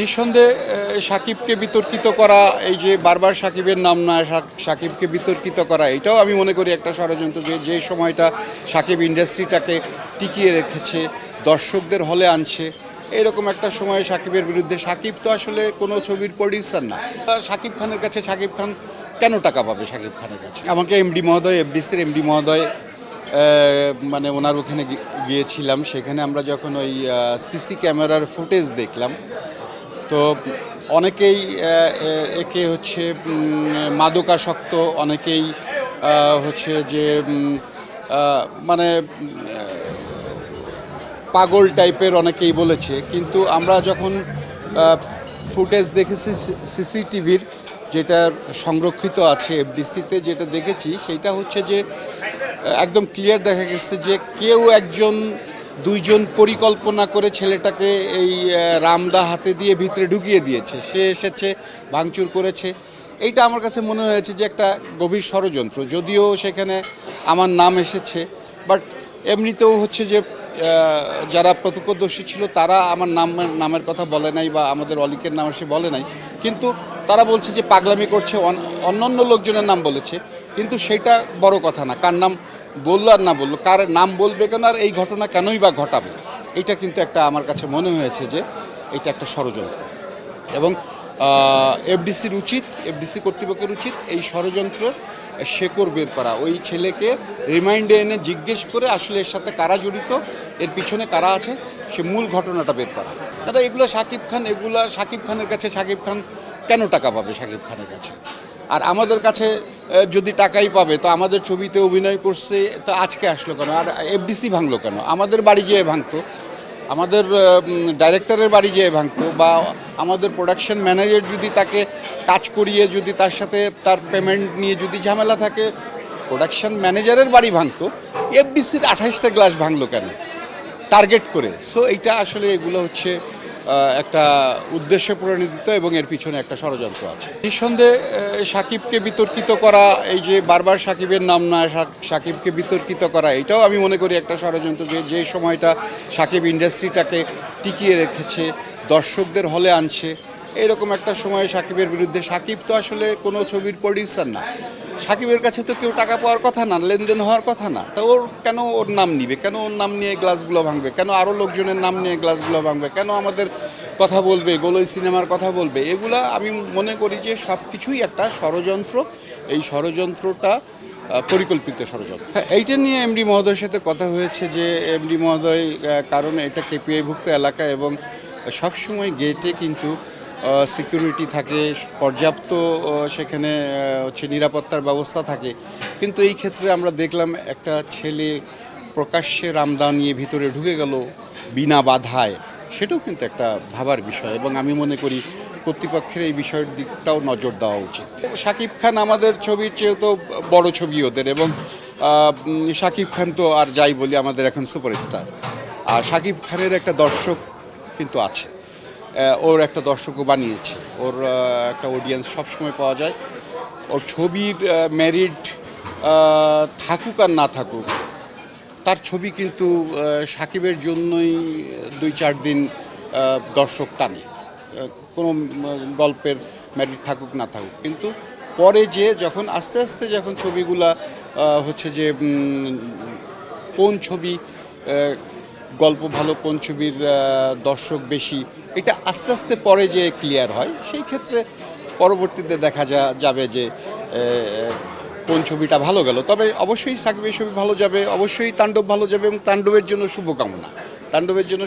নিঃসন্দেহে সাকিবকে বিতর্কিত করা, এই যে বারবার সাকিবের নাম না সাকিবকে বিতর্কিত করা, এটাও আমি মনে করি একটা ষড়যন্ত্র। যে সময়টা সাকিব ইন্ডাস্ট্রিটাকে টিকিয়ে রেখেছে, দর্শকদের হলে আনছে, এরকম একটা সময়ে সাকিবের বিরুদ্ধে, সাকিব তো আসলে কোনো ছবির প্রডিউসার না। সাকিব খানের কাছে সাকিব খান কেন টাকা পাবে? সাকিব খানের কাছে আমাকে এমডি মহোদয়, এফডিসির এমডি মহোদয়, মানে ওনার ওখানে গিয়েছিলাম। সেখানে আমরা যখন ওই সিসি ক্যামেরার ফুটেজ দেখলাম, তো অনেকেই একে হচ্ছে মাদকাসক্ত, অনেকেই হচ্ছে যে মানে পাগল টাইপের অনেকেই বলেছে। কিন্তু আমরা যখন ফুটেজ দেখেছি সিসিটিভির, যেটা সংরক্ষিত আছে এফডিসিতে, যেটা দেখেছি সেইটা হচ্ছে যে একদম ক্লিয়ার দেখা গেছে যে কেউ একজন দুইজন পরিকল্পনা করে ছেলেটাকে এই রামদা হাতে দিয়ে ভিতরে ঢুকিয়ে দিয়েছে। সে এসেছে, ভাঙচুর করেছে। এইটা আমার কাছে মনে হয়েছে যে একটা গভীর ষড়যন্ত্র। যদিও সেখানে আমার নাম এসেছে, বাট এমনিতেও হচ্ছে যে যারা প্রত্যক্ষদর্শী ছিল তারা আমার নামের কথা বলে নাই, বা আমাদের অলিকের নাম এসে বলে নাই। কিন্তু তারা বলছে যে পাগলামি করছে, অন্যান্য লোকজনের নাম বলেছে। কিন্তু সেটা বড় কথা না, কার নাম বললো আর না বললো, কার নাম বলবে কেন, আর এই ঘটনা কেনই বা ঘটাবে। এটা কিন্তু একটা আমার কাছে মনে হয়েছে যে এটা একটা ষড়যন্ত্র। এবং এফডিসির উচিত, এফডিসি কর্তৃপক্ষের উচিত এই ষড়যন্ত্রের শেকড় বের করা, ওই ছেলেকে রিমাইন্ডে এনে জিজ্ঞেস করে আসলে এর সাথে কারা জড়িত, এর পিছনে কারা আছে, সে মূল ঘটনাটা বের করা। দাদা, এগুলো সাকিব খানের কাছে সাকিব খান কেন টাকা পাবে? সাকিব খানের কাছে আর আমাদের কাছে যদি টাকাই পাবে, তো আমাদের ছবিতে অভিনয় করছে, তো আজকে আসলো কেন? আর এফডিসি ভাঙলো কেন? আমাদের বাড়ি যেয়ে ভাঙতো, আমাদের ডাইরেক্টরের বাড়ি যেয়ে ভাঙতো, বা আমাদের প্রোডাকশন ম্যানেজার যদি তাকে কাজ করিয়ে, যদি তার সাথে তার পেমেন্ট নিয়ে যদি ঝামেলা থাকে, প্রোডাকশন ম্যানেজারের বাড়ি ভাঙতো। এফডিসির 28টা গ্লাস ভাঙলো কেন টার্গেট করে? সো এইটা আসলে এগুলো হচ্ছে একটা উদ্দেশ্য প্রণোদিত, এবং এর পিছনে একটা ষড়যন্ত্র আছে। নিঃসন্দেহে সাকিবকে বিতর্কিত করা, এই যে বারবার সাকিবের নাম না সাকিবকে বিতর্কিত করা, এটাও আমি মনে করি একটা ষড়যন্ত্র। যে সময়টা সাকিব ইন্ডাস্ট্রিটাকে টিকিয়ে রেখেছে, দর্শকদের হলে আনছে, এরকম একটা সময়ে সাকিবের বিরুদ্ধে, সাকিব তো আসলে কোনো ছবির প্রডিউসার না। সাকিবের কাছে তো কেউ টাকা পাওয়ার কথা না, লেনদেন হওয়ার কথা না। তা ওর কেন ওর নাম নিবে? কেন ওর নাম নিয়ে গ্লাসগুলো ভাঙবে? কেন আরও লোকজনের নাম নিয়ে গ্লাসগুলো ভাঙবে? কেন আমাদের কথা বলবে, গোলই সিনেমার কথা বলবে? এগুলা আমি মনে করি যে সব কিছুই একটা ষড়যন্ত্র। এই ষড়যন্ত্রটা পরিকল্পিত ষড়যন্ত্র। হ্যাঁ, এইটা নিয়ে এমডি মহোদয়ের সাথে কথা হয়েছে যে এমডি মহোদয়, কারণ এটা কেপিআইভুক্ত এলাকা, এবং সবসময় গেটে কিন্তু সিকিউরিটি থাকে, পর্যাপ্ত সেখানে হচ্ছে নিরাপত্তার ব্যবস্থা থাকে। কিন্তু এই ক্ষেত্রে আমরা দেখলাম একটা ছেলে প্রকাশ্যে রামদা নিয়ে ভিতরে ঢুকে গেল বিনা বাধায়, সেটাও কিন্তু একটা ভাবার বিষয়। এবং আমি মনে করি কর্তৃপক্ষের এই বিষয়ের দিকটাও নজর দেওয়া উচিত। সাকিব খান আমাদের ছবির চেয়েও তো বড় ছবি ওদের, এবং সাকিব খান তো আর যাই বলি আমাদের এখন সুপারস্টার। আর সাকিব খানের একটা দর্শক কিন্তু আছে, ওর একটা দর্শকও বানিয়েছে, ওর একটা অডিয়েন্স সবসময় পাওয়া যায়। ওর ছবির মেরিট থাকুক আর না থাকুক, তার ছবি কিন্তু সাকিবের জন্যই 2-4 দিন দর্শক টানে, কোনো গল্পের মেরিট থাকুক না থাকুক। কিন্তু পরে যে যখন আস্তে আস্তে যখন ছবিগুলা হচ্ছে যে কোন ছবি গল্প ভালো, কোন ছবির দর্শক বেশি, এটা আস্তে আস্তে পরে যে ক্লিয়ার হয়, সেই ক্ষেত্রে পরবর্তীতে দেখা যাবে যে কোন ছবিটা ভালো গেল। তবে অবশ্যই সাকিবের ছবি ভালো যাবে, অবশ্যই তাণ্ডব ভালো যাবে, এবং তাণ্ডবের জন্য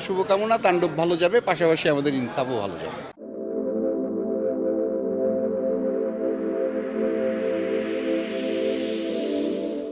শুভকামনা, তাণ্ডব ভালো যাবে, পাশাপাশি আমাদের ইনসাফও ভালো যাবে।